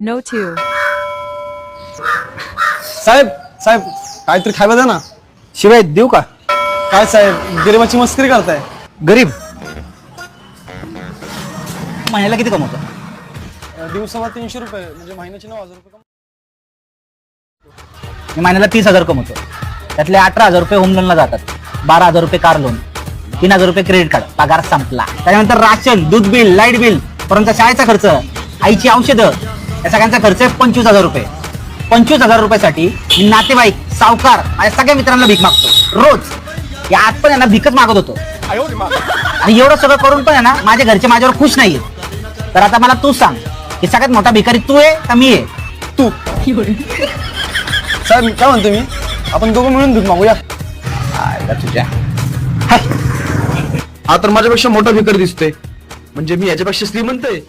No 2. साहेब साहेब काहीतरी खायला द्या ना. शिवाय देऊ का? काय साहेब गरिबाची मस्करी करताय. गरीब महिन्याला किती कमवतो? दिवसाला 300 रुपये म्हणजे महिन्याचे 9,000 रुपये. मी महिन्याला 30,000 कमवतो. त्यातले 18,000 रुपये होम लोनला जातात, 12,000 रुपये कार लोन, 3,000 रुपये क्रेडिट कार्ड, पगार संपला. त्याच्यानंतर राशन, दूध बिल, लाईट बिल, परंतु शाळेचा खर्च, आईची औषधं, या सगळ्यांचा खर्च आहे 25,000 रुपये. 25,000 रुपयासाठी मी नातेवाईक, सावकार, माझ्या सगळ्या मित्रांना भीक मागतो रोज. या आज पण यांना भीकच मागत होतो. आणि एवढं सगळं करून पण आहे ना, माझे घरचे माझ्यावर खुश नाहीये. तर आता मला तू सांग की सगळ्यात मोठा भिकारी तू आहे का मी आहे? तू. साहेब काय म्हणतो मी, आपण दोघं मिळून भीक मागूया. तुझ्या हा तर माझ्यापेक्षा मोठा भिकारी दिसतोय. म्हणजे मी याच्यापेक्षा श्रीमंत आहे.